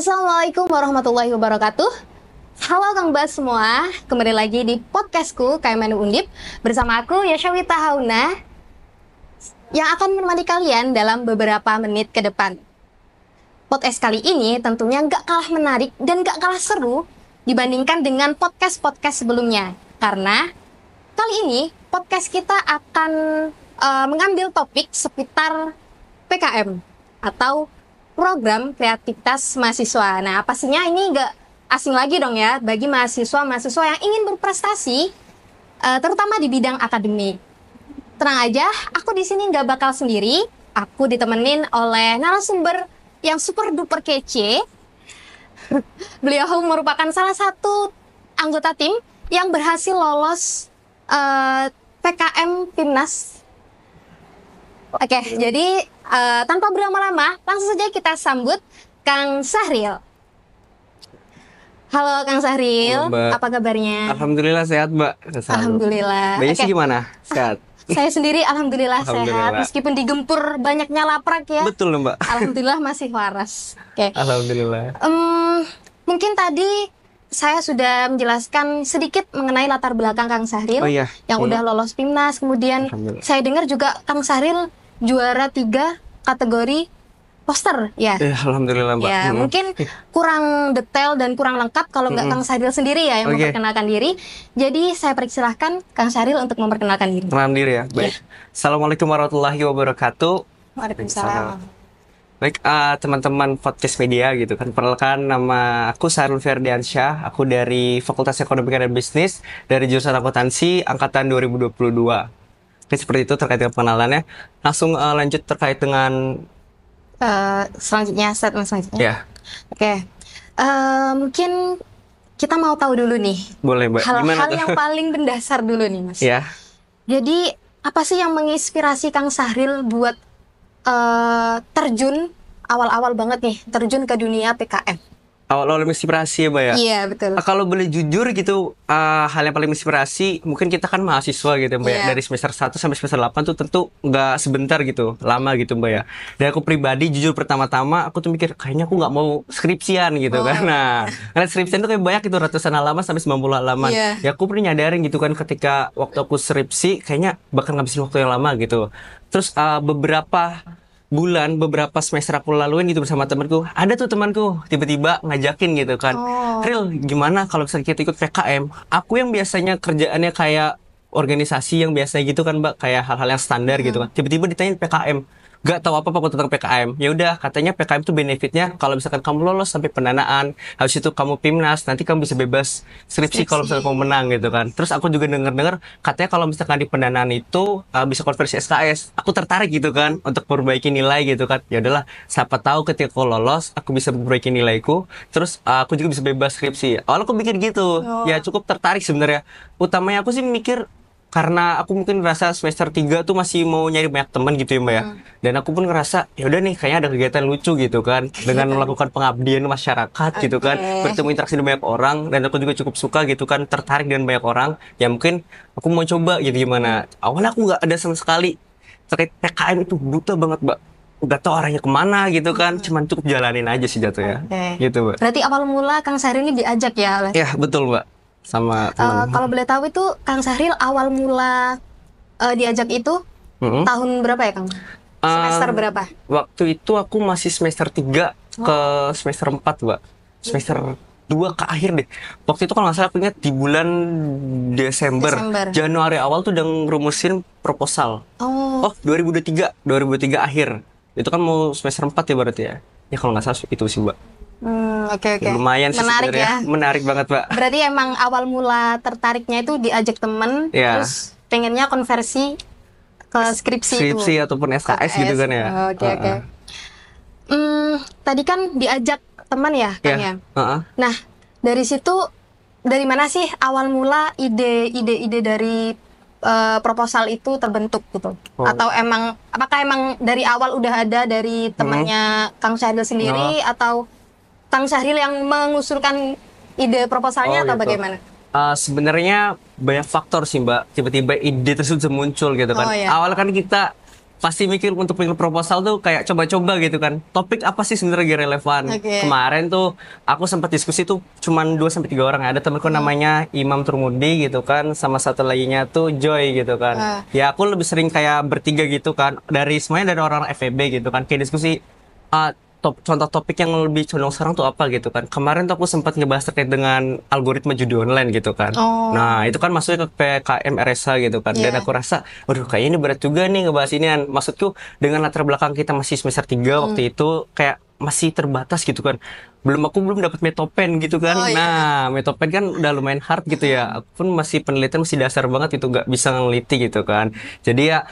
Assalamualaikum warahmatullahi wabarakatuh. Halo Kang Bas semua, kembali lagi di podcastku KMNU Undip bersama aku Yashawita Hauna yang akan menemani kalian dalam beberapa menit ke depan. Podcast kali ini tentunya nggak kalah menarik dan nggak kalah seru dibandingkan dengan podcast-podcast sebelumnya, karena kali ini podcast kita akan mengambil topik seputar PKM atau program kreativitas mahasiswa. Nah, pastinya ini nggak asing lagi dong ya bagi mahasiswa-mahasiswa yang ingin berprestasi, terutama di bidang akademik. Tenang aja, aku di sini nggak bakal sendiri. Aku ditemenin oleh narasumber yang super duper kece. Beliau merupakan salah satu anggota tim yang berhasil lolos PKM Timnas. Oke, jadi tanpa berlama-lama, langsung saja kita sambut Kang Sahril. Halo Kang Sahril, halo, apa kabarnya? Alhamdulillah sehat, Mbak. Alhamdulillah. Mbaknya sih gimana? Sehat? Saya sendiri alhamdulillah sehat, meskipun digempur banyaknya laprak ya. Betul, Mbak. Alhamdulillah masih waras. Oke. Alhamdulillah. Mungkin tadi saya sudah menjelaskan sedikit mengenai latar belakang Kang Sahril yang udah lolos Timnas. Kemudian saya dengar juga Kang Sahril juara 3 kategori poster ya. Alhamdulillah, Mbak. Ya, mungkin kurang detail dan kurang lengkap kalau nggak Kang Sahril sendiri ya yang memperkenalkan diri. Jadi saya persilahkan Kang Sahril untuk memperkenalkan diri. Perkenalkan diri ya. Baik. Assalamualaikum warahmatullahi wabarakatuh. Waalaikumsalam. Baik, teman-teman podcast media gitu kan. Perkenalkan, nama aku Sahril Ferdiansyah. Aku dari Fakultas Ekonomi dan Bisnis dari jurusan akuntansi angkatan 2022. Oke, seperti itu terkait dengan pengenalannya. Langsung lanjut terkait dengan selanjutnya, statement selanjutnya. Ya. Oke. Mungkin kita mau tahu dulu nih. Boleh, Mbak. Hal-hal yang paling mendasar dulu nih, Mas. Ya. Jadi, apa sih yang menginspirasi Kang Sahril buat terjun awal-awal banget nih, terjun ke dunia PKM? Awal-awal inspirasi ya, Mbak ya? Iya, betul. Kalau boleh jujur gitu, hal yang paling inspirasi, mungkin kita kan mahasiswa gitu Mbak ya. Dari semester 1 sampai semester 8 tuh tentu nggak sebentar gitu, lama gitu Mbak ya. Dan aku pribadi jujur pertama-tama, aku tuh mikir, kayaknya aku nggak mau skripsian gitu kan. Nah, karena skripsian tuh kayak banyak gitu, ratusan halaman sampai 90 halaman. Ya aku pernah nyadarin gitu kan, ketika waktu aku skripsi, kayaknya bakal ngabisin waktu yang lama gitu. Terus beberapa semester aku laluin gitu bersama temanku, ada tuh temanku tiba-tiba ngajakin gitu kan, Ril, gimana kalau misalnya kita ikut PKM? Aku yang biasanya kerjaannya kayak organisasi yang biasa gitu kan Mbak, kayak hal-hal yang standar gitu kan, tiba-tiba ditanyain PKM, gak tahu apa-apa tentang PKM. Ya udah, katanya PKM itu benefitnya kalau misalkan kamu lolos sampai pendanaan, habis itu kamu Pimnas, nanti kamu bisa bebas skripsi kalau misalkan kamu menang gitu kan. Terus aku juga dengar katanya kalau misalkan di pendanaan itu bisa konversi SKS. Aku tertarik gitu kan untuk perbaiki nilai gitu kan. Ya udahlah, siapa tahu ketika aku lolos aku bisa perbaiki nilaiku, terus aku juga bisa bebas skripsi. Awalnya aku mikir gitu. Ya cukup tertarik sebenarnya. Utamanya aku sih mikir karena aku mungkin ngerasa semester 3 tuh masih mau nyari banyak teman gitu ya Mbak ya. Dan aku pun ngerasa ya udah nih kayaknya ada kegiatan lucu gitu kan, dengan melakukan pengabdian masyarakat gitu kan, bertemu interaksi dengan banyak orang, dan aku juga cukup suka gitu kan, tertarik dengan banyak orang. Ya mungkin aku mau coba gitu gimana. Awalnya aku nggak ada sama sekali terkait PKM, itu buta banget Mbak. Nggak tahu arahnya kemana gitu kan, cuman cukup jalanin aja sih jatuhnya. Gitu Mbak. Berarti awal mula Kang Sahril ini diajak ya oleh? Ya betul Mbak. Sama teman. Kalau boleh tahu itu Kang Sahril awal mula diajak itu tahun berapa ya Kang? Semester berapa? Waktu itu aku masih semester 3 ke semester 4 Mbak. Semester 2 ke akhir deh. Waktu itu kalau nggak salah aku ingat di bulan Desember. Januari awal tuh udah ngerumusin proposal. 2023 akhir. Itu kan mau semester 4 ya berarti ya. Ya kalau nggak salah itu sih Mbak. Oke. Lumayan sih menarik ya. Menarik banget Mbak. Berarti emang awal mula tertariknya itu diajak temen, terus pengennya konversi ke skripsi ataupun SKS gitu kan ya. Oke. Tadi kan diajak teman ya Kang ya. Nah, dari situ dari mana sih awal mula ide dari proposal itu terbentuk gitu? Atau apakah emang dari awal udah ada dari temannya Kang Sahril sendiri, atau Kang Sahril yang mengusulkan ide proposalnya atau gitu. bagaimana? Sebenarnya banyak faktor sih Mbak, tiba-tiba ide tersebut muncul gitu kan. Awalnya kan kita pasti mikir untuk bikin proposal tuh kayak coba-coba gitu kan. Topik apa sih sebenarnya relevan? Kemarin tuh aku sempat diskusi tuh cuman 2 sampai 3 orang. Ada temanku namanya Imam Turmudi gitu kan, sama satu laginya tuh Joy gitu kan. Ya aku lebih sering kayak bertiga gitu kan. Semuanya dari orang FEB gitu kan. Kayak diskusi contoh topik yang lebih condong sekarang tuh apa gitu kan. Kemarin tuh aku sempat ngebahas terkait dengan algoritma judi online gitu kan. Nah itu kan masuknya ke PKM RSA gitu kan. Dan aku rasa, waduh kayaknya ini berat juga nih ngebahas ini kan. Maksudku dengan latar belakang kita masih semester 3 waktu itu kayak masih terbatas gitu kan. Aku belum dapat metopen gitu kan. Nah, metopen kan udah lumayan hard gitu ya. Aku pun masih penelitian masih dasar banget gitu, nggak bisa ngeliti gitu kan. Jadi ya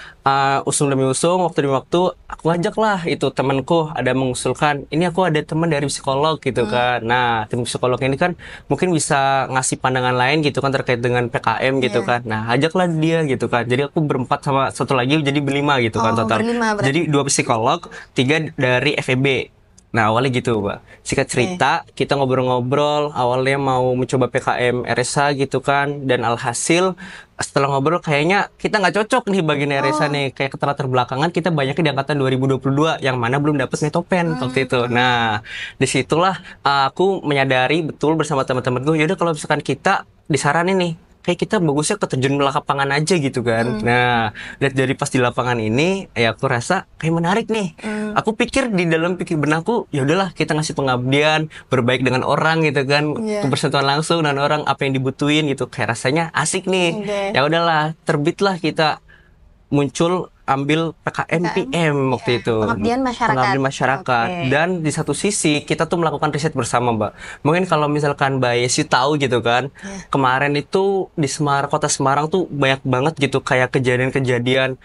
usung demi usung, waktu demi waktu aku ajak lah itu temanku ada mengusulkan, ini aku ada teman dari psikolog gitu kan. Nah, tim psikolog ini kan mungkin bisa ngasih pandangan lain gitu kan terkait dengan PKM gitu kan. Nah, ajaklah dia gitu kan. Jadi aku berempat sama satu lagi jadi berlima gitu kan total. Jadi 2 psikolog, 3 dari FEB. Nah awalnya gitu Mbak, singkat cerita kita ngobrol-ngobrol, awalnya mau mencoba PKM RSA gitu kan, dan alhasil setelah ngobrol kayaknya kita nggak cocok nih bagian RSA nih, kayak latar belakangan kita banyaknya di angkatan 2022 yang mana belum dapat metopen waktu itu. Nah disitulah aku menyadari betul bersama teman-teman gue, yaudah kalau misalkan kita disaranin nih, kayak kita bagusnya keterjun lapangan aja gitu kan. Nah, dari pas di lapangan ini, ya aku rasa kayak menarik nih. Aku pikir di dalam pikir benakku, ya udahlah kita ngasih pengabdian, berbaik dengan orang gitu kan, kebersentuhan langsung dengan orang, apa yang dibutuhin gitu, kayak rasanya asik nih. Ya udahlah, terbitlah kita muncul ambil PKM PM waktu itu, pengabdian masyarakat. Dan di satu sisi kita tuh melakukan riset bersama Mbak. Mungkin kalau misalkan Mbak Yesi tahu gitu kan, kemarin itu di kota Semarang tuh banyak banget gitu kayak kejadian-kejadian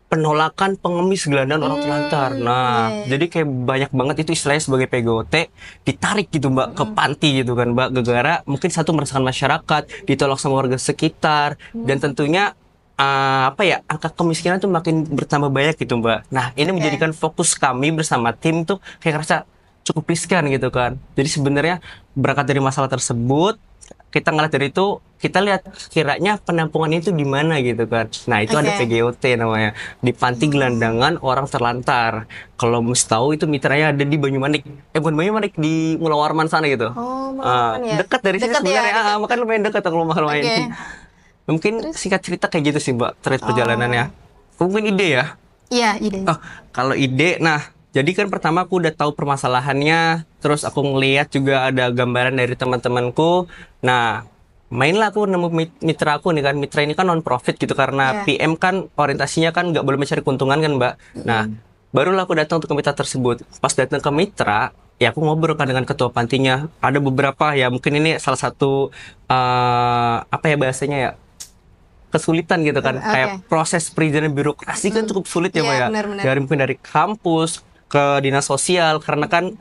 penolakan pengemis gelandang orang terlantar. Nah, jadi kayak banyak banget itu istilahnya sebagai PGOT ditarik gitu Mbak ke panti gitu kan Mbak, gara-gara mungkin satu meresahkan masyarakat, ditolak sama warga sekitar, dan tentunya angka kemiskinan tuh makin bertambah banyak gitu Mbak. Nah ini menjadikan fokus kami bersama tim tuh kayak ngerasa cukup riskan gitu kan. Jadi sebenarnya berangkat dari masalah tersebut, kita ngeliat dari itu, kita lihat kiranya penampungan itu di mana gitu kan. Nah itu ada PGOT namanya, di Panti Gelandangan Orang Terlantar. Kalau mesti tahu itu mitranya ada di Banyumanik. Bukan Banyumanik, di Mula Warman sana gitu. Dekat dari sini sebenarnya, makanya lumayan dekat kalau lumayan. Mungkin singkat cerita kayak gitu sih Mbak, terkait perjalanannya. Mungkin ide ya? Iya, ide. Kalau ide, nah jadi kan pertama aku udah tahu permasalahannya, terus aku ngeliat juga ada gambaran dari teman-temanku. Nah, mainlah aku nemu mitra aku nih kan. Mitra ini kan non profit gitu, karena PM kan orientasinya kan nggak boleh mencari keuntungan kan Mbak. Nah, barulah aku datang untuk ke mitra tersebut. Pas datang ke mitra, ya aku ngobrol kan dengan ketua pantinya. Ada beberapa ya, mungkin ini salah satu apa ya bahasanya ya, kesulitan gitu kan, kayak proses perizinan birokrasi kan cukup sulit ya Mbak ya. Dari mungkin dari kampus ke dinas sosial, karena kan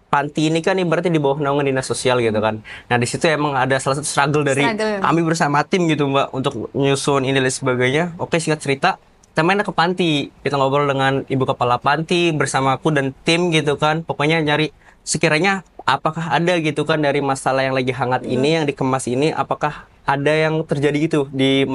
panti ini kan ibaratnya di bawah naungan dinas sosial gitu kan. Nah di situ emang ada salah satu struggle dari kami bersama tim gitu Mbak untuk nyusun ini dan sebagainya. Oke, singkat cerita, kita main ke panti, kita ngobrol dengan ibu kepala panti bersama aku dan tim gitu kan. Pokoknya nyari sekiranya apakah ada gitu kan dari masalah yang lagi hangat ini, yang dikemas ini, apakah ada yang terjadi gitu di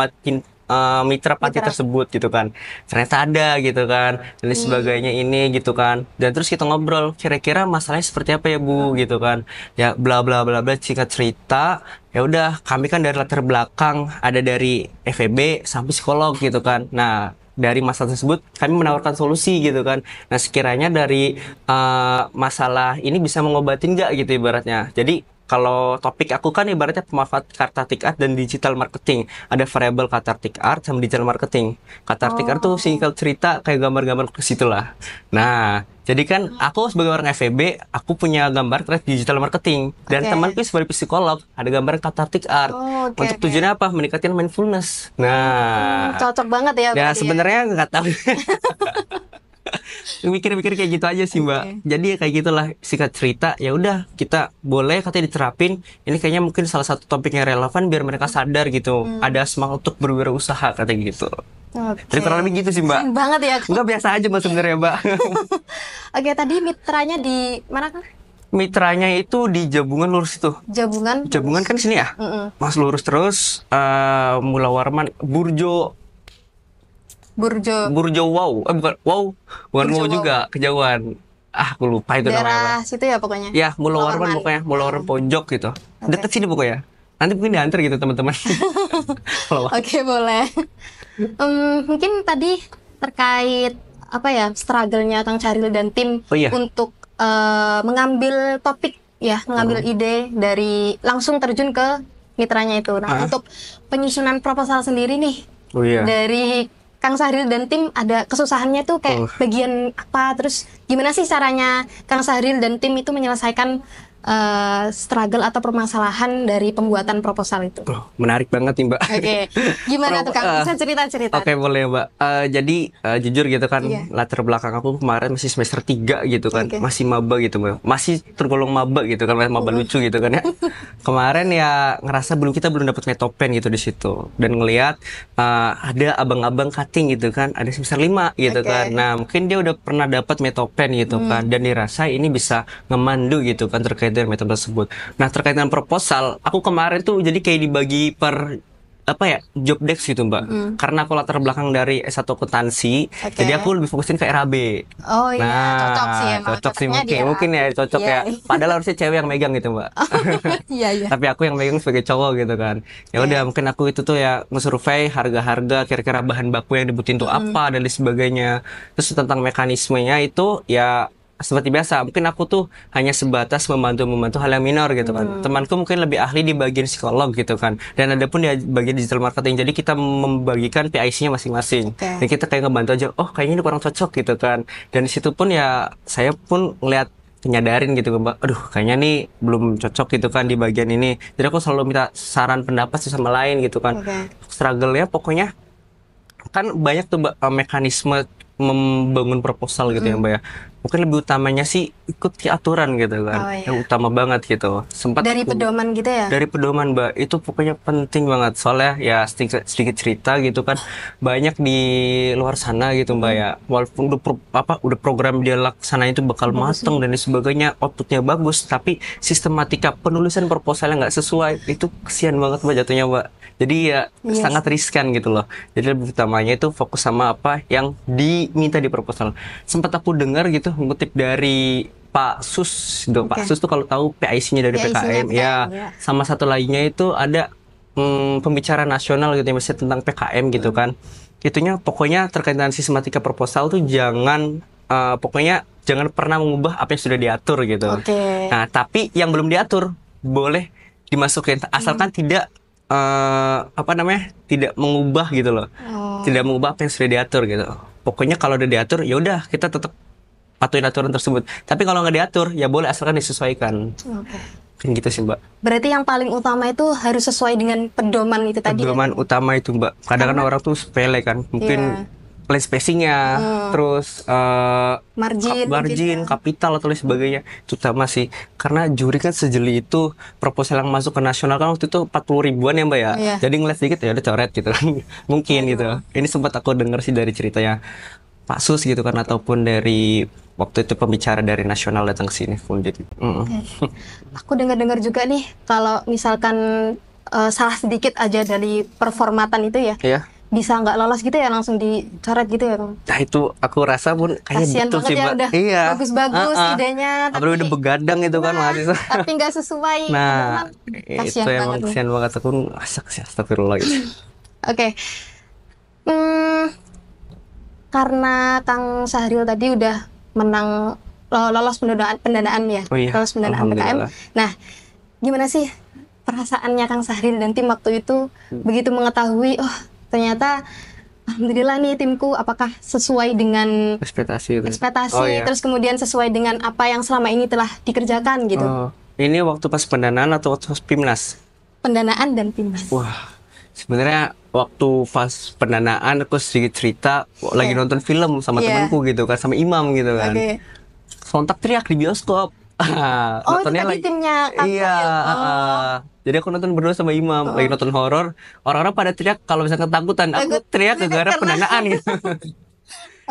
mitra panti tersebut gitu kan. Ternyata ada gitu kan, dan sebagainya ini gitu kan. Dan terus kita ngobrol, kira-kira masalahnya seperti apa ya Bu gitu kan. Ya bla bla bla bla, singkat cerita, ya udah kami kan dari latar belakang ada dari FEB sampai psikolog gitu kan. Nah dari masalah tersebut kami menawarkan solusi gitu kan. Nah sekiranya dari masalah ini bisa mengobatin nggak gitu ibaratnya. Jadi kalau topik aku kan ibaratnya pemanfaat cathartic art dan digital marketing. Ada variabel cathartic art sama digital marketing. Cathartic art tuh singkat cerita kayak gambar-gambar ke situ lah. Nah, jadi kan aku sebagai orang FEB, aku punya gambar terkait digital marketing. Dan temanku sebagai psikolog, ada gambar cathartic art. Untuk tujuannya apa? Meningkatkan mindfulness. Nah, cocok banget ya. Ya sebenarnya nggak tahu. Mikir-mikir kayak gitu aja sih Mbak. Jadi ya kayak gitulah singkat cerita. Ya udah kita boleh katanya diterapin. Ini kayaknya mungkin salah satu topik yang relevan biar mereka sadar gitu. Ada semangat untuk berwirausaha katanya gitu. Jadi kurang lebih gitu sih Mbak. Keren banget ya. Enggak biasa aja Mbak sebenarnya Mbak. Oke, tadi mitranya di mana kan? Mitranya itu di Jabungan lurus itu. Jabungan kan sini ya? Mm-mm. Mas lurus terus Mula Warman, Burjo Burjo Wow. Bukan Wow, bukan Burjo Wow Wow. juga, kejauhan. Aku lupa itu namanya apa. Daerah situ ya pokoknya. Ya, Mula Warman Warman. pokoknya, Mula Warman pojok gitu. Deket sini pokoknya. Nanti mungkin diantar gitu teman-teman. Kalau Oke, boleh. Mungkin tadi terkait apa ya, struggle-nya Kang Syahril dan tim Oh, iya. untuk mengambil topik ya, mengambil ide dari langsung terjun ke mitranya itu. Nah, untuk penyusunan proposal sendiri nih Oh iya. dari Kang Syahril dan tim ada kesusahannya tuh kayak bagian apa, terus gimana sih caranya Kang Syahril dan tim itu menyelesaikan struggle atau permasalahan dari pembuatan proposal itu? Oh, menarik banget nih Mbak. Oke, gimana tuh Kang? Bisa cerita-cerita? Oke, boleh Mbak. Jadi jujur gitu kan, Iya. latar belakang aku kemarin masih semester 3 gitu kan. Oke. Masih maba gitu Mbak. Masih tergolong maba gitu kan, maba lucu gitu kan ya. Kemarin ya ngerasa kita belum dapat metopen gitu di situ. Dan ngelihat ada abang-abang cutting gitu kan, ada semester 5 gitu Oke. kan. Nah, mungkin dia udah pernah dapat metopen gitu kan, dan dirasa ini bisa ngemandu gitu kan terkait dengan metode tersebut. Nah, terkait dengan proposal, aku kemarin tuh jadi kayak dibagi per apa ya, job desk gitu Mbak. Karena aku latar belakang dari S1 akuntansi, Oke. jadi aku lebih fokusin ke RAB. Oh iya, cocok sih emang. Cocok sih Cocoknya mungkin dia. ya cocok Iya. ya. Padahal harusnya cewek yang megang gitu Mbak. Iya, iya. Tapi aku yang megang sebagai cowok gitu kan. Ya udah, mungkin aku itu tuh ya nge-survey harga-harga, kira-kira bahan baku yang dibutuhin tuh apa dan lain sebagainya. Terus tentang mekanismenya itu ya seperti biasa, mungkin aku tuh hanya sebatas membantu hal yang minor gitu kan. Temanku mungkin lebih ahli di bagian psikolog gitu kan. Dan ada pun di bagian digital marketing. Jadi kita membagikan PIC-nya masing-masing. Oke. Dan kita kayak ngebantu aja, oh kayaknya ini kurang cocok gitu kan. Dan di situ pun ya saya pun ngeliat, nyadarin gitu Mbak, aduh kayaknya nih belum cocok gitu kan di bagian ini. Jadi aku selalu minta saran pendapat satu sama lain gitu kan. Oke. Struggle-nya pokoknya kan banyak tuh Mbak, mekanisme membangun proposal gitu ya Mbak ya. Mungkin lebih utamanya sih ikuti aturan gitu kan. Oh, iya. Yang utama banget gitu. Sempat Dari pedoman gitu ya? dari pedoman Mbak, itu pokoknya penting banget. Soalnya ya sedikit cerita gitu kan, banyak di luar sana gitu Mbak ya, walaupun udah program dia laksanain itu bakal mateng dan lain sebagainya, outputnya bagus, tapi sistematika penulisan proposalnya nggak sesuai, itu kesian banget Mbak jatuhnya Mbak. Jadi ya Yes. sangat riskan gitu loh. Jadi lebih utamanya itu fokus sama apa yang diminta di proposal. Sempat aku dengar gitu, mengutip dari Pak Sus, Pak Sus tuh kalau tahu PIC-nya dari PIC-nya PKM, ya. ya. Sama satu lainnya itu ada pembicara nasional gitu, misalnya tentang PKM gitu kan. Itunya pokoknya terkait dengan sistematika proposal tuh jangan pokoknya jangan pernah mengubah apa yang sudah diatur gitu. Oke. Nah, tapi yang belum diatur boleh dimasukin asalkan tidak apa namanya? Tidak mengubah gitu loh. Oh. Tidak mengubah apa yang sudah diatur gitu. Pokoknya kalau udah diatur ya udah kita tetap patuhin aturan tersebut. Tapi kalau nggak diatur ya boleh asalkan disesuaikan. Oke. Kan gitu sih Mbak. Berarti yang paling utama itu harus sesuai dengan pedoman itu tadi. Pedoman utama itu Mbak. Kadang-kadang orang tuh sepele kan. Mungkin plan spacing-nya, terus Margin, margin, kapital atau lain sebagainya. Itu utama sih. Karena juri kan sejeli itu, proposal yang masuk ke nasional kan waktu itu 40 ribuan ya Mbak ya. Iya. Jadi ngeliat sedikit ya udah coret gitu kan. Mungkin gitu. Ini sempat aku dengar sih dari ceritanya Pak Sus gitu kan, ataupun dari waktu itu pembicara dari nasional datang ke sini pun jadi. Aku dengar-dengar juga nih kalau misalkan salah sedikit aja dari performatan itu ya, Ya. bisa nggak lolos gitu ya, langsung dicoret gitu ya Kang? Nah itu aku rasa pun kayaknya Kasian betul banget sih ya, Mbak. udah Iya. bagus-bagus idenya, Apalagi udah begadang gitu kan mahasiswa. tapi nggak sesuai Nah, pedoman. itu Kasian emang banget nih. kasihan banget, aku asak sih, astagfirullah gitu. Oke. Karena Kang Syahril tadi udah menang lolos pendanaan ya, Oh iya, lolos pendanaan PKM. alhamdulillah. Nah, gimana sih perasaannya Kang Syahril dan tim waktu itu begitu mengetahui, oh ternyata alhamdulillah nih timku apakah sesuai dengan Ekspektasi itu. ekspektasi, Oh, iya. terus kemudian sesuai dengan apa yang selama ini telah dikerjakan gitu. Oh, ini waktu pas pendanaan atau waktu pas PIMNAS? Pendanaan dan PIMNAS. Wah, sebenarnya waktu pas pendanaan aku sedikit cerita, lagi nonton film sama Iya. temanku gitu kan, sama Imam gitu kan. Oke. Sontak teriak di bioskop. Oh, itu tadi timnya Kang Iya, Syahril. jadi aku nonton berdua sama Imam, lagi nonton horor. Orang-orang pada teriak kalau misalnya ketakutan, aku teriak gara-gara pendanaan gitu.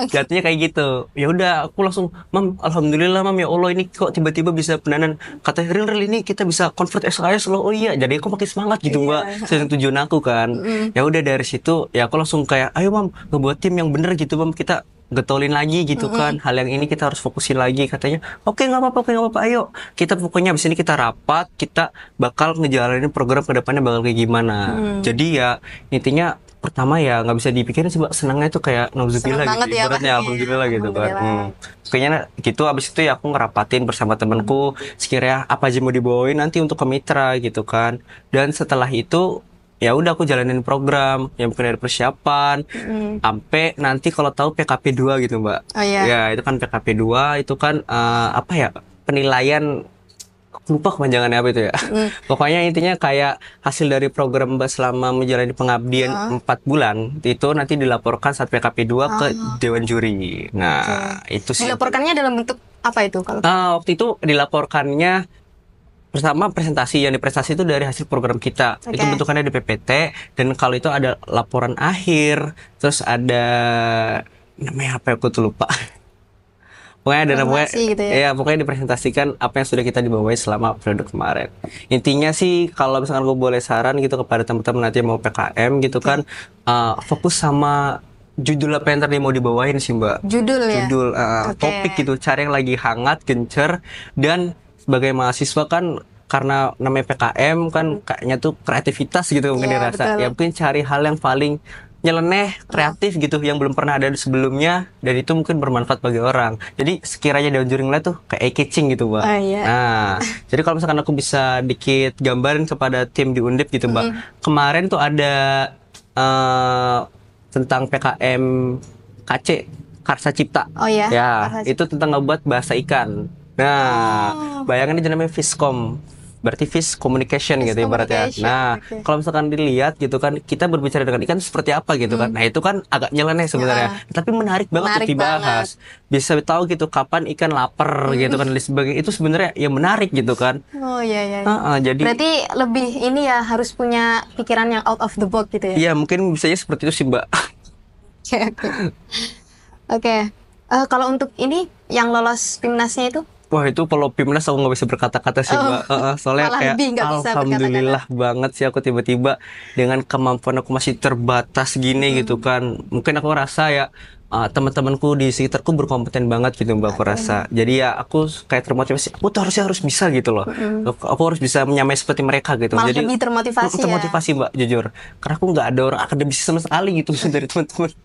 Jatuhnya kayak gitu. Ya udah, aku langsung, Mam, alhamdulillah Mam, ya Allah, ini kok tiba-tiba bisa pendanaan. Kata Ril ini kita bisa convert SKS loh. Oh iya, jadi aku makin semangat gitu Mbak. Sesuai tujuan aku kan. Ya udah dari situ ya aku langsung kayak, ayo Mam, ngebuat tim yang bener gitu Mam, kita getolin lagi gitu kan. Hal yang ini kita harus fokusin lagi katanya. Oke, nggak apa-apa, ayo. Kita pokoknya abis ini kita rapat, kita bakal ngejalanin program ke depannya bakal kayak gimana. Jadi ya intinya pertama ya nggak bisa dipikirin sih Mbak, senangnya tuh kayak nauzubillah gitu, ibaratnya alhamdulillah gitu kan. Kayaknya gitu. Abis itu ya aku ngerapatin bersama temenku sekiranya apa aja mau dibawain nanti untuk ke mitra gitu kan. Dan setelah itu ya udah aku jalanin program yang mungkin ada persiapan sampai nanti kalau tahu PKP 2 gitu Mbak. Ya itu kan PKP 2 itu kan apa ya, penilaian, lupa kepanjangannya apa itu ya. Pokoknya intinya kayak hasil dari program Mbak selama menjalani pengabdian 4 bulan itu nanti dilaporkan saat PKP 2 ke Dewan Juri. Nah, itu sih. Dilaporkannya dalam bentuk apa itu kalau? Waktu itu dilaporkannya pertama presentasi, yang dipresentasi itu dari hasil program kita. Itu bentukannya di PPT, dan kalau itu ada laporan akhir, terus ada namanya apa, aku tuh lupa. Pokoknya ada namanya gitu ya, pokoknya dipresentasikan apa yang sudah kita dibawain selama periode kemarin. Intinya sih kalau misalkan gue boleh saran gitu kepada teman-teman nanti yang mau PKM gitu kan, fokus sama judul apa yang tadi mau dibawain sih Mbak. Judul topik gitu, cari yang lagi hangat, gencer. Dan sebagai mahasiswa kan karena namanya PKM kan kayaknya tuh kreativitas gitu mungkin dirasa. Ya mungkin cari hal yang paling nyeleneh, kreatif gitu yang belum pernah ada sebelumnya, dan itu mungkin bermanfaat bagi orang. Jadi sekiranya Dewan Juri ngeliat tuh kayak eye-catching gitu Mbak. Nah, jadi kalau misalkan aku bisa dikit gambarin kepada tim di Undip gitu Mbak. Kemarin tuh ada tentang PKM KC, Karsa Cipta. Ya, itu tentang ngebuat bahasa ikan. Nah, bayangin aja namanya Fiskom. Berarti fish communication gitu ibaratnya. Nah, kalau misalkan dilihat gitu kan, kita berbicara dengan ikan seperti apa gitu kan. Nah, itu kan agak nyeleneh sebenarnya. Tapi menarik banget untuk dibahas. Bisa tahu gitu kapan ikan lapar gitu kan, dan sebagainya. Itu sebenarnya ya menarik gitu kan. Jadi berarti lebih ini ya, harus punya pikiran yang out of the box gitu ya. Iya, mungkin bisanya seperti itu sih, Mbak. Oke. Kalau untuk ini yang lolos PIMNAS-nya itu? Wah, itu kalau PIMNAS aku nggak bisa berkata-kata sih Mbak. Soalnya kayak alhamdulillah banget sih aku tiba-tiba dengan kemampuan aku masih terbatas gini gitu kan. Mungkin aku rasa ya teman-temanku di sekitarku berkompeten banget gitu Mbak, aku rasa. Jadi ya aku kayak termotivasi, aku tuh harus bisa gitu loh. Aku harus bisa menyamai seperti mereka gitu. Malah jadi lebih termotivasi Mbak, jujur. Karena aku nggak ada orang akademisi sama sekali gitu dari teman-teman.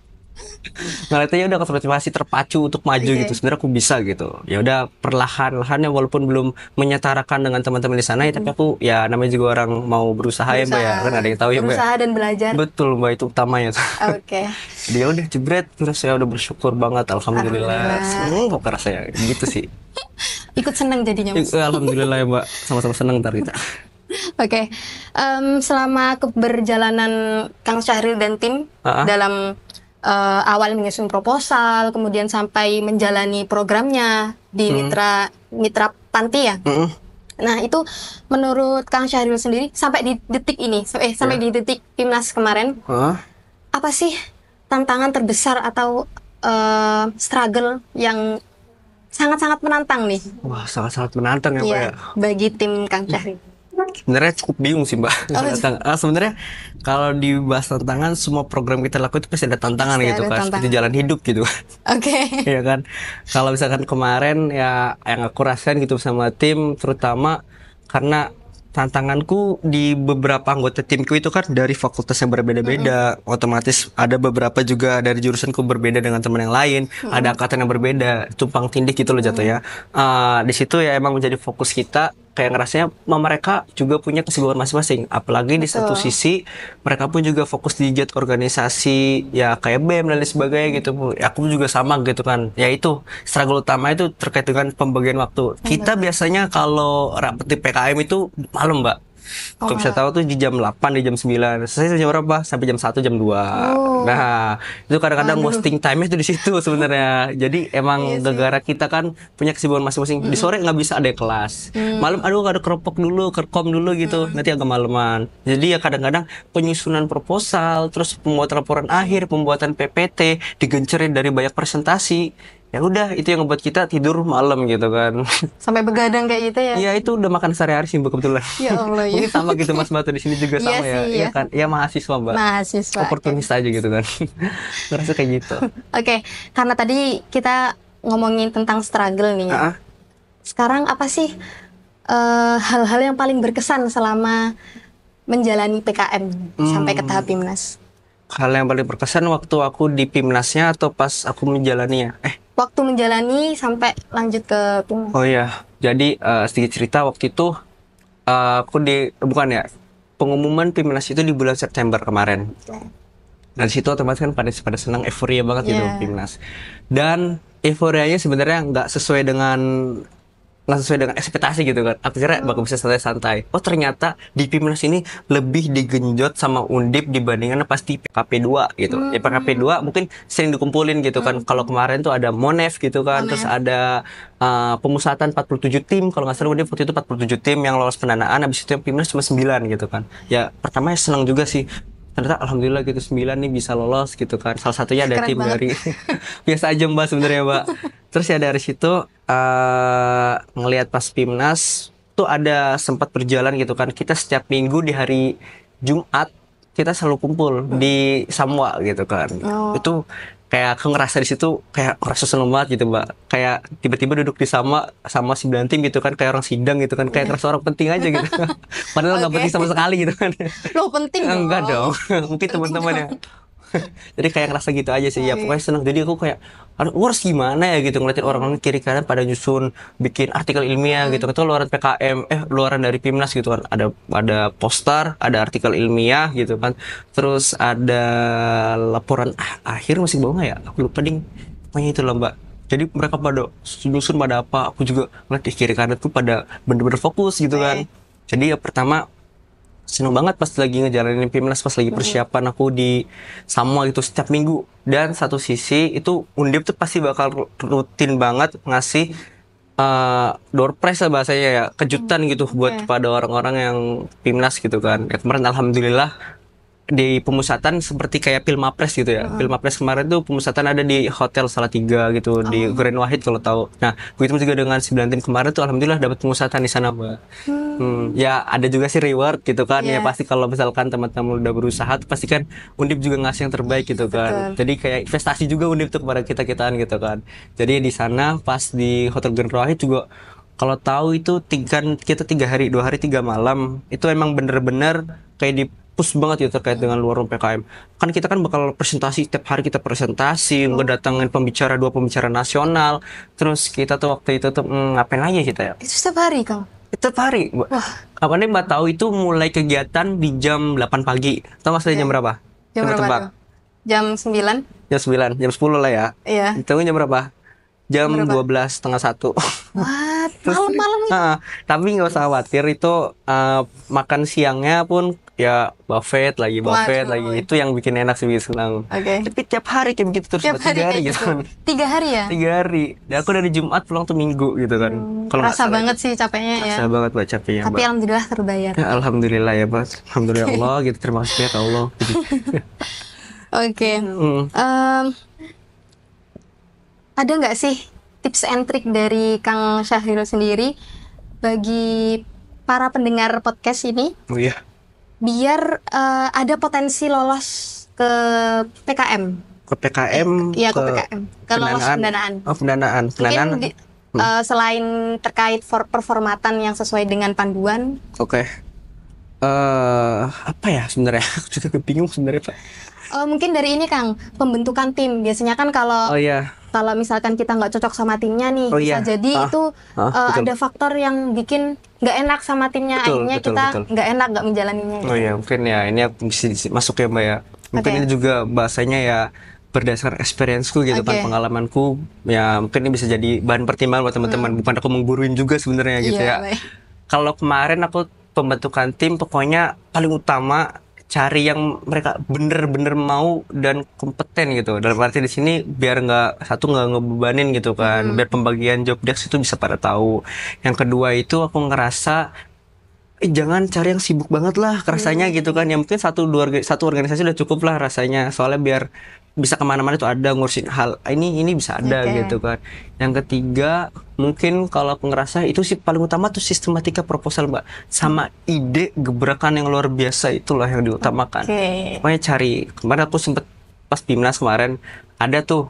Ngeliatnya udah termotivasi, terpacu untuk maju gitu. Sebenarnya aku bisa gitu. Ya udah perlahan-lahan ya, walaupun belum menyetarakan dengan teman-teman di sana ya, tapi aku ya namanya juga orang mau berusaha ya Mbak ya. Kan ada yang tahu ya Mbak. Berusaha dan belajar. Betul Mbak, itu utamanya tuh. Dia udah jebret, terus saya udah bersyukur banget, alhamdulillah. Seneng kok rasanya gitu sih. Ikut seneng jadinya Mas. Alhamdulillah ya Mbak, sama-sama seneng ntar kita. Selama keberjalanan Kang Syahril dan tim dalam awal menyusun proposal, kemudian sampai menjalani programnya di mitra panti ya. Nah, itu menurut Kang Syahril sendiri sampai di detik ini, sampai di detik PIMNAS kemarin, apa sih tantangan terbesar atau struggle yang sangat-sangat menantang nih? Wah, sangat-sangat menantang ya Mbak ya. Bagi tim Kang Syahril. Sebenarnya cukup bingung sih Mbak. Sebenarnya kalau dibahas tantangan, semua program kita lakukan itu pasti ada tantangan gitu kan, seperti jalan hidup gitu. Iya kan. Kalau misalkan kemarin ya yang aku rasain gitu sama tim, terutama karena tantanganku di beberapa anggota timku itu kan dari fakultas yang berbeda-beda, otomatis ada beberapa juga dari jurusanku berbeda dengan teman yang lain, ada angkatan yang berbeda, tumpang tindih gitu loh jatuhnya. Di situ ya emang menjadi fokus kita, kayak ngerasanya mereka juga punya kesibukan masing-masing, apalagi di satu sisi mereka pun juga fokus di giat organisasi ya kayak BEM dan lain sebagainya gitu. Aku juga sama gitu kan. Ya itu struggle utama itu terkait dengan pembagian waktu. Kita biasanya kalau rapat di PKM itu malam Mbak. Kalau bisa tahu tuh di jam 8, di jam 9. Selesai jam berapa? Sampai jam 1, jam 2. Nah, itu kadang-kadang wasting time-nya tuh di situ sebenarnya. Jadi emang gara-gara kita kan punya kesibukan masing-masing. Di sore nggak bisa ada kelas. Malam aduh ada keropok dulu, kerkom dulu gitu. Nanti agak malaman. Jadi ya kadang-kadang penyusunan proposal, terus pembuatan laporan akhir, pembuatan PPT, digencerin dari banyak presentasi. Ya udah, itu yang membuat kita tidur malam gitu kan. Sampai begadang kayak gitu ya? Iya, itu udah makan sehari-hari sih Mbak, kebetulan. Ya Allah ya. Mungkin sama gitu Mas Batu di sini juga sama ya. Iya kan? Ya mahasiswa Mbak. Mahasiswa. Oportunis aja gitu kan. Ngerasa kayak gitu. Oke, karena tadi kita ngomongin tentang struggle nih ya. Sekarang apa sih hal-hal yang paling berkesan selama menjalani PKM sampai ke tahap PIMNAS? Hal yang paling berkesan waktu aku di PIMNASnya atau pas aku menjalaninya? Waktu menjalani sampai lanjut ke PIMNAS. Oh iya, jadi sedikit cerita waktu itu aku pengumuman PIMNAS itu di bulan September kemarin. Dan situ otomatis kan pada senang, euforia banget gitu PIMNAS. Dan euforianya sebenarnya nggak sesuai dengan ekspektasi gitu kan. Aku kira bakal bisa santai-santai. Oh ternyata di PIMNAS ini lebih digenjot sama Undip dibandingkan pas di PKP 2 gitu. Ya PKP 2 mungkin sering dikumpulin gitu kan. Kalau kemarin tuh ada Monef gitu kan. Terus ada pemusatan 47 tim. Kalau nggak salah Undip waktu itu 47 tim yang lolos pendanaan. Habis itu yang PIMNAS cuma 9 gitu kan. Ya pertama senang juga sih. Ternyata alhamdulillah gitu 9 nih bisa lolos gitu kan. Salah satunya ada Keren tim banget. dari biasa aja Mbak sebenarnya Mbak. Terus ya dari situ ngelihat pas PIMNAS tuh ada sempat berjalan gitu kan. Kita setiap minggu di hari Jumat kita selalu kumpul di Samwa gitu kan. Itu kayak aku ngerasa di situ kayak ngerasa seneng banget gitu Mbak. Kayak tiba-tiba duduk di sama 9 tim gitu kan, kayak orang sidang gitu kan, kayak ngerasa orang penting aja gitu. Padahal nggak penting sama sekali gitu kan. Loh penting dong. Enggak dong. Mungkin teman-teman ya. Jadi kayak ngerasa gitu aja sih. Ya pokoknya seneng. Jadi aku kayak harus gimana ya gitu ngeliatin orang-orang kiri kanan pada nyusun bikin artikel ilmiah gitu. Itu luaran PKM, luaran dari PIMNAS gitu kan. Ada poster, ada artikel ilmiah gitu kan. Terus ada laporan akhir masih bawa nggak ya? Aku lupa ding. Pokoknya itu lah Mbak. Jadi mereka pada nyusun pada apa. Aku juga ngeliat di kiri kanan tuh pada bener-bener fokus gitu kan. Jadi ya pertama seneng banget pas lagi ngejalanin PIMNAS, pas lagi persiapan aku di Samwa gitu setiap minggu. Dan satu sisi itu Undip tuh pasti bakal rutin banget ngasih door prize lah bahasanya ya, kejutan gitu buat pada orang-orang yang PIMNAS gitu kan. Ya, kemarin alhamdulillah di pemusatan seperti kayak Pilmapres gitu ya. Pilmapres kemarin tuh pemusatan ada di Hotel Salatiga gitu, di Grand Wahid kalau tahu. Nah, begitu juga dengan 9 tim kemarin tuh alhamdulillah dapat pemusatan di sana, Mbak. Ya ada juga sih reward gitu kan. Ya pasti kalau misalkan teman-teman udah berusaha tuh pasti kan Undip juga ngasih yang terbaik gitu kan. Jadi kayak investasi juga Undip tuh kepada kita-kitaan gitu kan. Jadi di sana pas di Hotel Grand Wahid juga kalau tahu itu kita 3 hari, 2 hari 3 malam itu emang bener-bener kayak di push banget ya terkait dengan luar PKM. Kan kita kan bakal presentasi, tiap hari kita presentasi, ngedatengin 2 pembicara nasional. Terus kita tuh waktu itu tuh ngapain aja kita ya? Itu setiap hari Kang? Setiap hari. Kapan nih Mbak tahu itu mulai kegiatan di jam 8 pagi. Tahu nggak jam berapa? Jam berapa tebak. tuh? Jam 9? Jam 9, jam 10 lah ya. Iya. Itu jam berapa? Jam 12:30. Wah, malam-malam itu. Tapi nggak usah khawatir itu makan siangnya pun ya buffet lagi itu yang bikin enak sih, bikin senang. Tapi tiap hari kayak begitu terus, tiap hari 3 hari gitu. 3 hari ya? 3 hari. Dan aku dari Jumat pulang tuh Minggu gitu kan. Rasa banget sih capeknya ya. Rasa banget Mbak capeknya. Tapi alhamdulillah terbayar. Ya, alhamdulillah ya Mbak. Alhamdulillah Allah gitu, terima kasih ya Allah. Ada nggak sih tips and trick dari Kang Syahril sendiri bagi para pendengar podcast ini? Oh iya. Biar ada potensi lolos ke PKM. Ke PKM? Iya, ke PKM. Ke lolos pendanaan. Oh, pendanaan. Mungkin selain terkait performatan yang sesuai dengan panduan. Apa ya sebenarnya? Aku juga bingung sebenarnya Pak. Mungkin dari ini Kang, pembentukan tim. Biasanya kan kalau kalau misalkan kita nggak cocok sama timnya nih, bisa jadi itu ada faktor yang bikin nggak enak sama timnya, akhirnya kita nggak enak nggak menjalaninya. Oh iya, mungkin ya ini bisa masuk ya Mbak ya. Mungkin ini juga bahasanya ya berdasarkan experience-ku gitu kan, pengalamanku ya, mungkin ini bisa jadi bahan pertimbangan buat teman-teman. Bukan aku mengguruin juga sebenarnya gitu ya. Kalau kemarin aku pembentukan tim pokoknya paling utama cari yang mereka bener-bener mau dan kompeten gitu. Dalam arti di sini biar nggak ngebebanin gitu kan, biar pembagian job desk itu bisa pada tahu. Yang kedua itu aku ngerasa jangan cari yang sibuk banget lah rasanya gitu kan. Yang mungkin satu organisasi udah cukup lah rasanya, soalnya biar bisa kemana-mana tuh ada ngurusin hal ini bisa ada gitu kan. Yang ketiga mungkin kalau aku ngerasa itu sih paling utama tuh sistematika proposal Mbak, sama ide gebrakan yang luar biasa itulah yang diutamakan. Pokoknya cari, kemarin aku sempet pas Pimnas kemarin ada tuh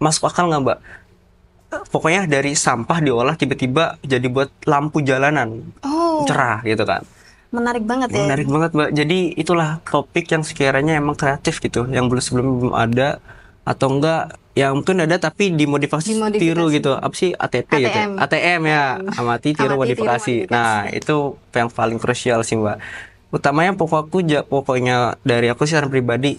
masuk akal nggak Mbak, pokoknya dari sampah diolah tiba-tiba jadi buat lampu jalanan cerah gitu kan. Menarik banget ya. Menarik banget Mbak. Jadi itulah topik yang sekiranya emang kreatif gitu, yang sebelumnya belum ada, atau enggak yang mungkin ada tapi dimodifikasi tiru gitu. Apa sih ATP gitu? ATM ya, amati tiru modifikasi. Nah itu yang paling krusial sih Mbak. Utamanya pokoknya dari aku sih secara pribadi,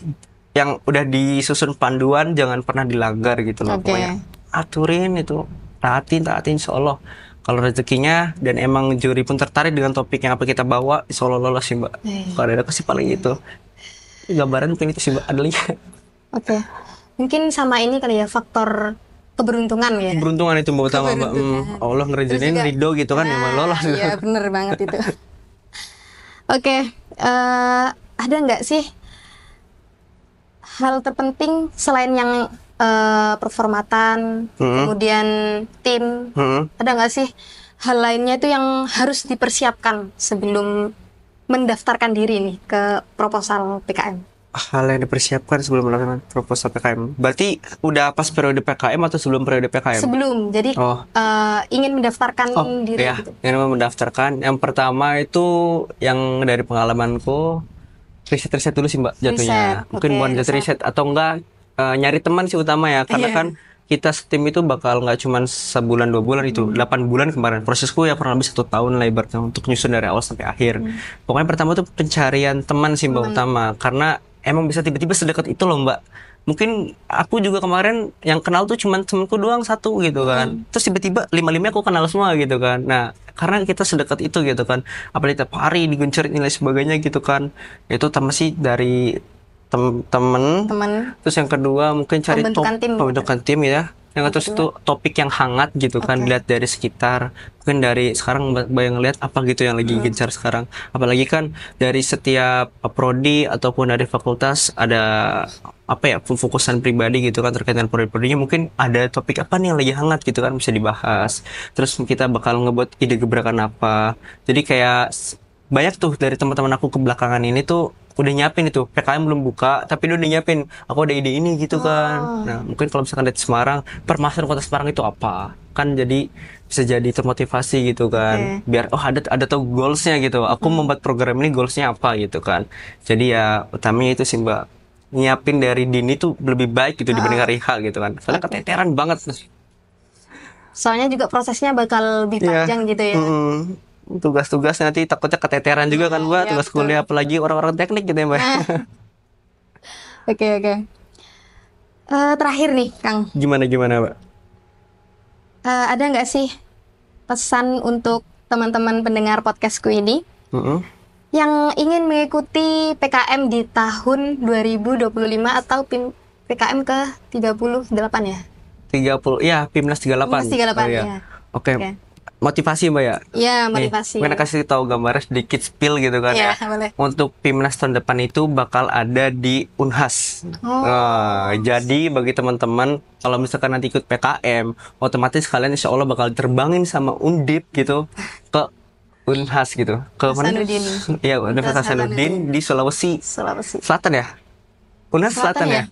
yang udah disusun panduan jangan pernah dilanggar gitu loh. Pokoknya aturin itu, taatin insya Allah. Kalau rezekinya dan emang juri pun tertarik dengan topik yang apa kita bawa, insya Allah lolos sih Mbak. Kalau ada aku sih paling itu. Gambaran mungkin itu sih Mbak, ada lagi. Mungkin sama ini kali ya, faktor keberuntungan ya. Keberuntungan itu Mbak utama Mbak. Allah ngerezekin ridho gitu kan, emang lolos. Iya bener banget itu. Ada nggak sih hal terpenting selain yang performatan, kemudian tim, ada nggak sih hal lainnya itu yang harus dipersiapkan sebelum mendaftarkan diri nih ke proposal PKM? Hal yang dipersiapkan sebelum melakukan proposal PKM, berarti udah pas periode PKM atau sebelum periode PKM? Sebelum, jadi ingin mendaftarkan diri ya, gitu. Yang mendaftarkan, yang pertama itu yang dari pengalamanku, riset dulu sih Mbak jatuhnya. Mungkin bukan riset atau enggak, nyari teman sih utama ya, karena kan kita tim itu bakal nggak cuma sebulan 2 bulan, itu 8 bulan kemarin prosesku ya, kurang lebih 1 tahun lah ibaratnya untuk nyusun dari awal sampai akhir. Pokoknya pertama tuh pencarian teman sih Mbak utama, karena emang bisa tiba-tiba sedekat itu loh Mbak. Mungkin aku juga kemarin yang kenal tuh cuma temanku doang 1 gitu kan, terus tiba-tiba 5-5 aku kenal semua gitu kan. Nah karena kita sedekat itu gitu kan, apalagi tiap hari digencerin nilai sebagainya gitu kan. Itu tambah sih dari temen. Terus yang kedua mungkin cari pembentukan tim ya. Yang terus itu topik yang hangat gitu kan, dilihat dari sekitar. Mungkin dari sekarang bayang lihat apa gitu yang lagi gencar sekarang. Apalagi kan dari setiap prodi ataupun dari fakultas ada apa ya, fokusan pribadi gitu kan terkait dengan prodi-prodinya, mungkin ada topik apa nih yang lagi hangat gitu kan, bisa dibahas. Terus kita bakal ngebuat ide gebrakan apa. Jadi kayak banyak tuh dari teman-teman aku ke belakangan ini tuh udah nyiapin itu, PKM belum buka tapi dia udah nyiapin, aku ada ide ini gitu kan. Nah mungkin kalau misalkan dari Semarang, permasalahan kota Semarang itu apa kan, jadi bisa jadi termotivasi gitu kan. Biar ada tuh goalsnya gitu, aku membuat program ini goalsnya apa gitu kan. Jadi ya utamanya itu sih Mbak, nyiapin dari dini tuh lebih baik gitu dibanding hari H gitu kan, soalnya keteteran banget. Soalnya juga prosesnya bakal lebih panjang gitu ya. Tugas-tugas nanti takutnya keteteran juga kan Mbak, tugas kuliah apalagi orang-orang teknik gitu ya Mbak. Oke. Terakhir nih Kang, Gimana Mbak? Ada nggak sih pesan untuk teman-teman pendengar podcastku ini yang ingin mengikuti PKM di tahun 2025 atau PKM ke 38 ya? 30 ya, Pimnas 38. Ya. Oke. Motivasi Mbak ya? Iya, motivasi. Mungkin kasih tahu gambarnya sedikit spill gitu kan ya. Boleh. Untuk Pimnas tahun depan itu bakal ada di Unhas. Jadi bagi teman-teman kalau misalkan nanti ikut PKM, otomatis kalian insya Allah bakal terbangin sama Undip gitu ke Unhas gitu. Ke mana? Iya, Universitas Hasanuddin di Sulawesi Selatan ya? Unhas Selatan ya?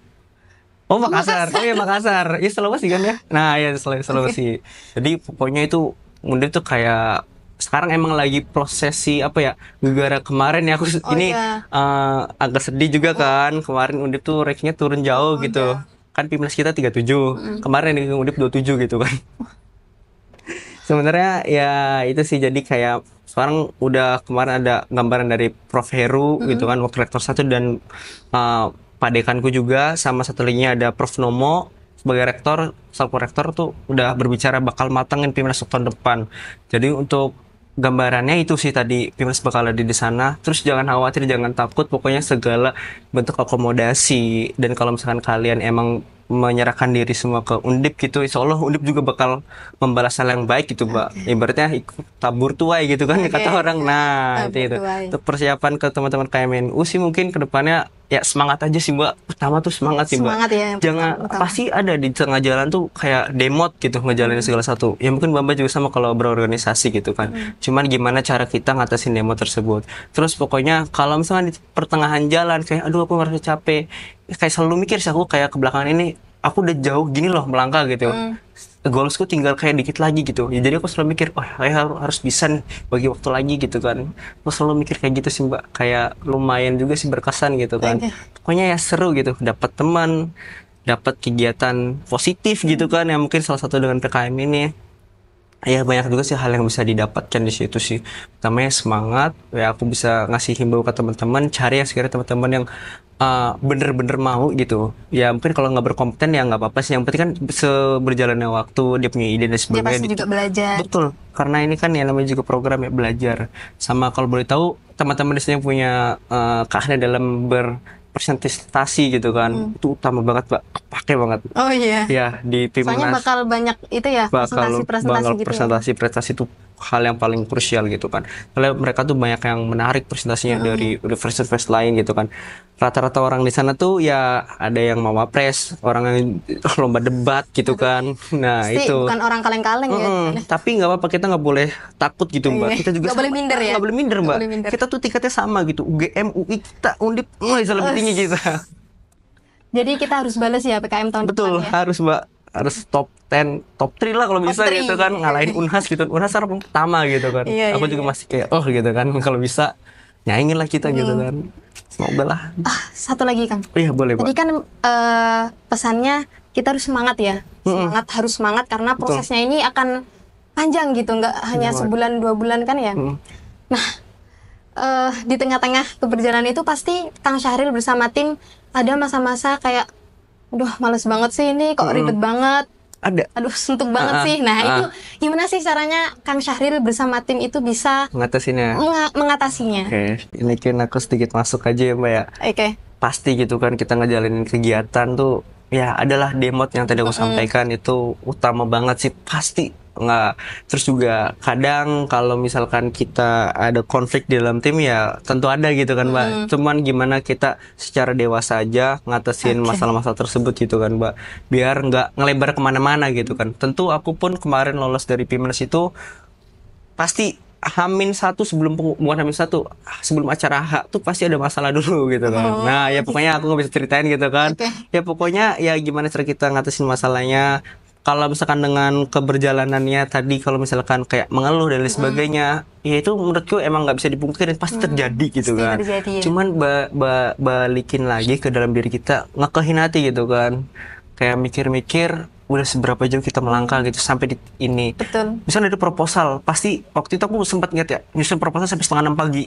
Oh Makassar. Oh iya Makassar. Iya Sulawesi kan ya? Nah ya Sulawesi. Jadi pokoknya itu Undip tuh kayak sekarang emang lagi prosesi apa ya, gara-gara kemarin ya aku ini agak sedih juga kan, kemarin Undip tuh rankingnya turun jauh gitu kan, Pimnas kita 37, kemarin di Undip 27 gitu kan. Sebenarnya ya itu sih, jadi kayak sekarang udah kemarin ada gambaran dari Prof Heru gitu kan, waktu rektor 1, dan Pak Dekanku juga, sama satu lagi ada Prof Nomo sebagai rektor, selaku rektor tuh udah berbicara bakal matangin Pimnas tahun depan. Jadi untuk gambarannya itu sih tadi Pimnas bakal ada di sana. Terus jangan khawatir, jangan takut, pokoknya segala bentuk akomodasi. Dan kalau misalkan kalian emang menyerahkan diri semua ke Undip gitu, insya Allah Undip juga bakal membalas hal yang baik gitu, Mbak. Ibaratnya ikut tabur tuai gitu kan, kata orang. Nah, itu. Untuk persiapan ke teman-teman KMNU sih mungkin kedepannya ya semangat aja sih, Mbak. Pertama tuh semangat sih, Mbak. Semangat ya. Jangan pasti ada di tengah jalan tuh kayak demot gitu ngejalanin segala satu. Ya mungkin Mbak juga sama kalau berorganisasi gitu kan. Cuman gimana cara kita ngatasin demo tersebut. Terus pokoknya kalau misalnya di pertengahan jalan kayak aduh aku merasa capek, kayak selalu mikir sih aku kayak ke belakang ini aku udah jauh gini loh melangkah gitu. Goalsku tinggal kayak dikit lagi gitu. Ya, jadi aku selalu mikir, oh saya harus bisa nih bagi waktu lagi gitu kan. Aku selalu mikir kayak gitu sih, Mbak. Kayak lumayan juga sih berkesan gitu kan. Pokoknya ya seru gitu, dapat teman, dapat kegiatan positif gitu kan. Yang mungkin salah satu dengan PKM ini. Ya banyak juga sih hal yang bisa didapatkan di situ sih. Pertamanya semangat, ya aku bisa ngasih himbau ke teman-teman, cari ya sekiranya teman-teman yang bener-bener mau gitu. Ya mungkin kalau nggak berkompeten ya nggak apa-apa sih. Yang penting kan seberjalannya waktu dia punya ide dan sebagainya. Dia pasti juga belajar. Betul, karena ini kan ya namanya juga program ya belajar. Sama kalau boleh tahu teman-teman di sini yang punya keahlian dalam presentasi gitu kan, itu utama banget Pak, pakai banget. Oh iya. Ya di Pimnas. Soalnya bakal banyak itu ya presentasi gitu. Presentasi itu hal yang paling krusial gitu kan. Kalau mereka tuh banyak yang menarik presentasinya dari universitas lain gitu kan. Rata-rata orang di sana tuh ya ada yang mau wapres, orang yang lomba debat gitu kan. Nah pasti itu. Bukan orang kaleng-kaleng ya. Tapi nggak apa-apa, kita nggak boleh takut gitu Mbak. Kita juga nggak boleh minder ya. Nggak boleh minder Mbak. Kita tuh tingkatnya sama gitu. UGM, UI kita, Undip, bisa lebih tinggi kita. Jadi kita harus balas ya PKM tahun Betul, depan ya. harus Mbak. Harus top 10, top 3 lah kalau bisa gitu kan. Ngalahin Unhas gitu. Unhas orang pertama gitu kan. Aku juga masih kayak gitu kan. Kalau bisa nyaingin lah kita gitu kan. Semoga lah. Satu lagi Kang. Iya boleh Pak. Tadi kan pesannya kita harus semangat ya. Harus semangat karena prosesnya ini akan panjang gitu. Nggak hanya sebulan 2 bulan kan ya. Nah di tengah-tengah keberjalanan itu pasti Kang Syahril bersama tim ada masa-masa kayak aduh males banget sih ini kok ribet banget. Ada. Aduh suntuk banget sih. Nah itu gimana sih caranya Kang Syahril bersama tim itu bisa mengatasinya? Oke, ini kan aku sedikit masuk aja ya Mbak ya. Oke. Pasti gitu kan kita ngejalanin kegiatan tuh ya adalah demot yang tadi aku sampaikan itu utama banget sih pasti. Nggak, terus juga kadang kalau misalkan kita ada konflik di dalam tim ya tentu ada gitu kan Mbak. Cuman gimana kita secara dewasa aja ngatasin masalah-masalah tersebut gitu kan Mbak, biar nggak ngelebar kemana-mana gitu kan. Tentu aku pun kemarin lolos dari Pimnas itu pasti H-1 sebelum acara H tuh pasti ada masalah dulu gitu kan. Nah ya pokoknya aku nggak bisa ceritain gitu kan. Ya pokoknya ya gimana cara kita ngatasin masalahnya. Kalau misalkan dengan keberjalanannya tadi, kalau misalkan kayak mengeluh dan lain sebagainya, ya itu menurutku emang nggak bisa dipungkiri, pasti terjadi gitu kan. Cuman balikin lagi ke dalam diri kita, ngekehin hati gitu kan. Kayak mikir-mikir, udah seberapa jauh kita melangkah gitu sampai di ini. Betul. Misalnya ada proposal, pasti waktu itu aku sempat ingat ya, nyusun proposal sampai 5:30 pagi.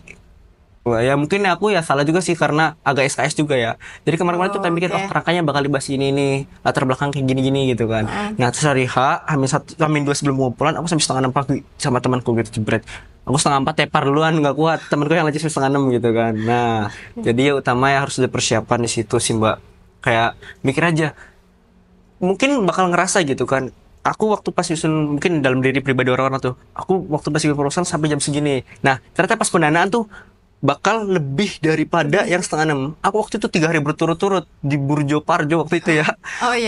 Wah, ya mungkin aku ya salah juga sih karena agak SKS juga ya. Jadi kemarin-kemarin tuh kayak mikir kerangkanya bakal dibahas ini nih, latar belakang kayak gini-gini gitu kan. Nah terus hari H, H-1, H-2 sebelum pengumpulan aku sampai 5:30 pagi sama temanku gitu jebret. Aku 3:30 tepar duluan nggak kuat, temanku yang lagi sampai 5:30 gitu kan. Nah jadi ya utama ya harus ada persiapan di situ sih Mbak. Kayak mikir aja, mungkin bakal ngerasa gitu kan. Aku waktu pas nyusun mungkin dalam diri pribadi orang-orang tuh, aku waktu pas bikin proposal sampai jam segini. Nah ternyata pas pendanaan tuh bakal lebih daripada yang 5:30. Aku waktu itu 3 hari berturut-turut di Burjo Parjo waktu itu ya.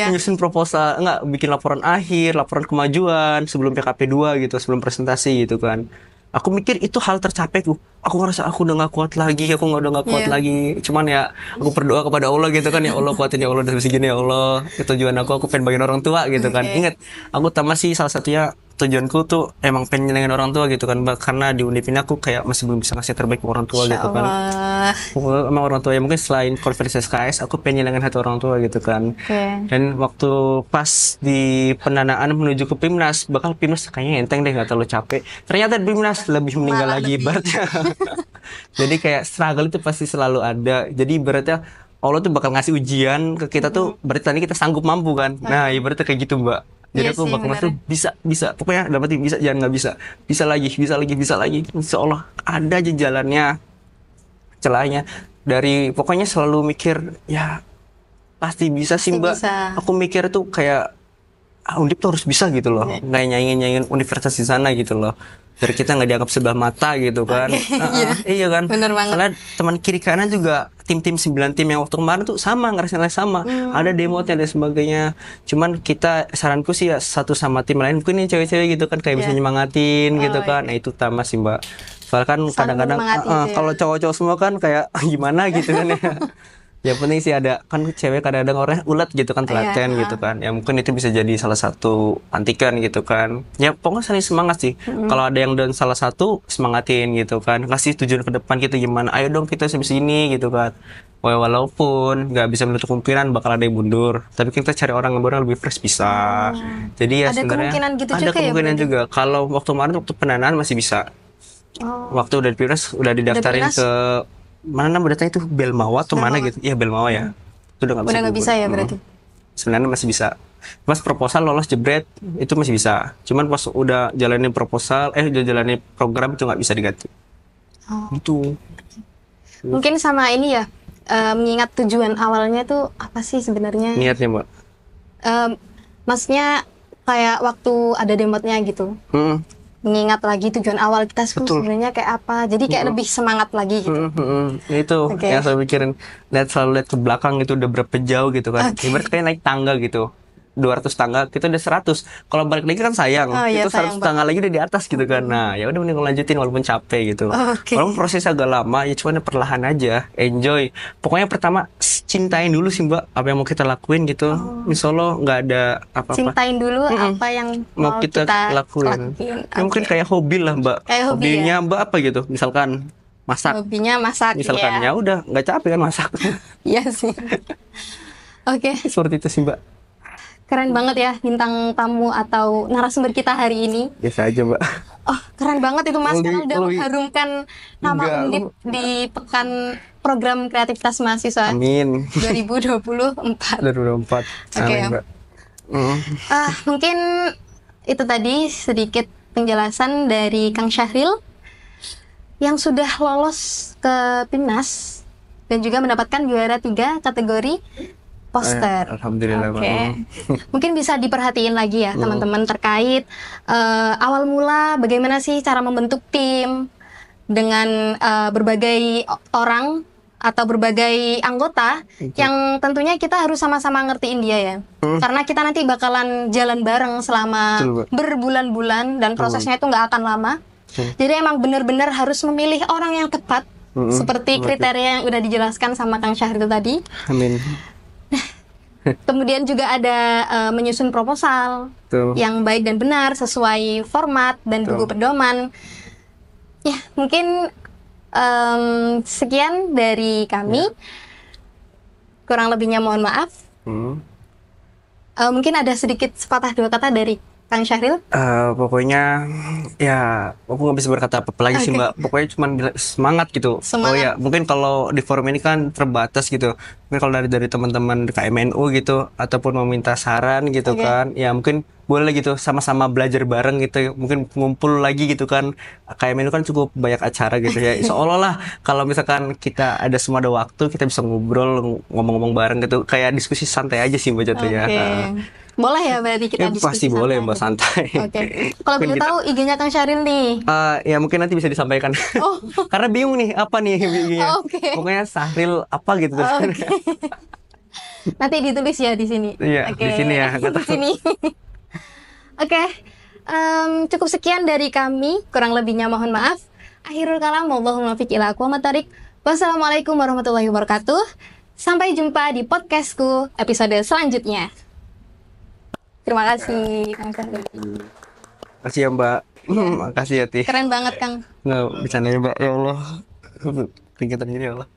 Nyusun proposal, bikin laporan akhir, laporan kemajuan sebelum PKP 2 gitu, sebelum presentasi gitu kan. Aku mikir itu hal tercapai tuh. Aku ngerasa aku udah gak kuat lagi, udah gak kuat lagi. Cuman ya aku berdoa kepada Allah gitu kan, ya Allah kuatin ya Allah dari segini ya Allah. Tujuan aku pengen bagian orang tua gitu kan. Ingat, aku masih salah satunya tujuanku tuh emang pengen nyenengin orang tua gitu kan, karena di Undip ini aku kayak masih belum bisa ngasih terbaik ke orang tua gitu kan. Emang orang tua ya mungkin selain konferensi SKS aku pengen nyenengin hati orang tua gitu kan. Dan waktu pas di pendanaan menuju ke Pimnas, bakal Pimnas kayaknya enteng deh, gak terlalu capek. Ternyata Pimnas lebih meninggal lagi ibaratnya. Jadi kayak struggle itu pasti selalu ada. Jadi ibaratnya Allah tuh bakal ngasih ujian ke kita tuh, berarti tadi kita sanggup mampu kan. Nah ibaratnya kayak gitu Mbak. Jadi Iya aku sih, bakal bener. tuh bisa pokoknya dapetin bisa jangan nggak bisa lagi insya Allah ada aja jalannya celahnya dari pokoknya selalu mikir ya pasti bisa sih Pasti Mbak. bisa. Aku mikir tuh kayak Undip tuh harus bisa gitu loh, nggak nyaingin universitas di sana gitu loh. Dari kita nggak dianggap sebelah mata gitu kan. Iya. Iya kan. Bener banget. Soalnya teman kiri kanan juga tim-tim 9 tim yang waktu kemarin tuh sama ngerasain hal yang sama. Ada demonya dan sebagainya. Cuman kita saranku sih ya satu sama tim lain mungkin ini cewek-cewek gitu kan kayak bisa nyemangatin gitu kan. Nah itu utama sih Mbak. Soalnya kan Saling kadang-kadang menyemangati gitu ya. kalau cowok-cowok semua kan kayak gimana gitu kan ya. Yang penting sih ada kan cewek kadang-kadang orangnya ulet gitu kan telaten gitu kan ya mungkin itu bisa jadi salah satu antikan gitu kan ya pokoknya saling semangat sih kalau ada yang dan salah satu semangatin gitu kan kasih tujuan ke depan kita gimana ayo dong kita sampai sini gitu kan walaupun nggak bisa menutup kemungkinan bakal ada yang mundur tapi kita cari orang yang baru yang lebih fresh bisa jadi ya Ada sebenarnya kemungkinan gitu ada juga ya, kemungkinan berarti? juga kalau waktu kemarin waktu pendanaan masih bisa waktu udah di Pilpres udah didaftarin Pilpres? ke mana berarti itu Belmawa atau mana gitu? Iya Belmawa ya. Itu udah nggak bisa. Udah nggak bisa ya berarti? Sebenarnya masih bisa. Pas proposal lolos jebret itu masih bisa. Cuman pas udah jalanin proposal, udah jalanin program itu nggak bisa diganti. Itu. Mungkin sama ini ya, mengingat tujuan awalnya tuh apa sih sebenarnya? Niatnya Mbak. Maksudnya kayak waktu ada demotnya gitu. Mengingat lagi tujuan awal kita sebenarnya kayak apa. Jadi kayak lebih semangat lagi gitu. Itu yang saya pikirin. Selalu lihat ke belakang itu udah berapa jauh gitu kan. Ibarat kayak naik tangga gitu. 200 tangga, kita udah 100. Kalau balik lagi kan sayang. Iya, Itu 100 sayang tangga lagi udah di atas gitu kan. Nah, ya udah mending lanjutin walaupun capek gitu. Walaupun prosesnya agak lama, ya cuman perlahan aja. Enjoy. Pokoknya pertama cintain dulu sih Mbak apa yang mau kita lakuin gitu. Insya Allah nggak ada apa-apa. Cintain dulu apa yang Mau kita lakuin. Ya, mungkin kayak hobi lah Mbak. Kayak hobi, hobinya Mbak apa gitu? Misalkan masak. Hobinya masak Misalkan ya udah nggak capek kan masak. Iya sih. Oke. Seperti itu sih Mbak. Keren banget ya bintang tamu atau narasumber kita hari ini. Biasa aja Mbak. Oh, keren banget itu Mas karena udah mengharumkan nama Undip di Pekan Program Kreativitas Mahasiswa Amin. 2024. 2024. Oke. Amin, Mbak. Mungkin itu tadi sedikit penjelasan dari Kang Syahril yang sudah lolos ke PINAS dan juga mendapatkan juara 3 kategori poster. Alhamdulillah. Oke. Mungkin bisa diperhatiin lagi ya teman-teman terkait awal mula bagaimana sih cara membentuk tim dengan berbagai orang atau berbagai anggota yang tentunya kita harus sama-sama ngertiin dia ya. Karena kita nanti bakalan jalan bareng selama berbulan-bulan dan prosesnya itu nggak akan lama. Jadi emang benar-benar harus memilih orang yang tepat seperti kriteria yang udah dijelaskan sama Kang Syahril tadi. Amin. Kemudian juga ada menyusun proposal yang baik dan benar sesuai format dan buku pedoman. Ya, mungkin sekian dari kami. Kurang lebihnya mohon maaf. Mungkin ada sedikit sepatah dua kata dari Kang Syahril. Pokoknya ya aku nggak bisa berkata apa lagi sih Mbak. Pokoknya cuma semangat gitu. Semangat. Oh ya mungkin kalau di forum ini kan terbatas gitu. Mungkin kalau dari teman-teman KMNU gitu ataupun mau minta saran gitu kan, ya mungkin boleh gitu sama-sama belajar bareng gitu. Mungkin ngumpul lagi gitu kan. KMNU kan cukup banyak acara gitu ya. Seolah lah kalau misalkan kita ada semua ada waktu kita bisa ngobrol ngomong-ngomong bareng gitu. Kayak diskusi santai aja sih Mbak jatuhnya. Boleh ya berarti kita diskusi pasti santai. Boleh Mbak santai. Kalau boleh tahu IG-nya Kang Syahril nih. Ya mungkin nanti bisa disampaikan. Karena bingung nih apa nih IG-nya. Pokoknya Syahril apa gitu. Nanti ditulis ya di sini. Iya, di sini ya. Di sini. Cukup sekian dari kami. Kurang lebihnya mohon maaf. Akhirul kalam, wallahul muwaffiq ila aqwamit thoriq. Wassalamualaikum warahmatullahi wabarakatuh. Sampai jumpa di podcastku episode selanjutnya. Terima kasih Kang Syahril. Makasih ya Mbak. Makasih ya Ti. Keren banget Kang. Nggak bisa nanya Mbak, ya Allah. Keringetan gini ya Allah.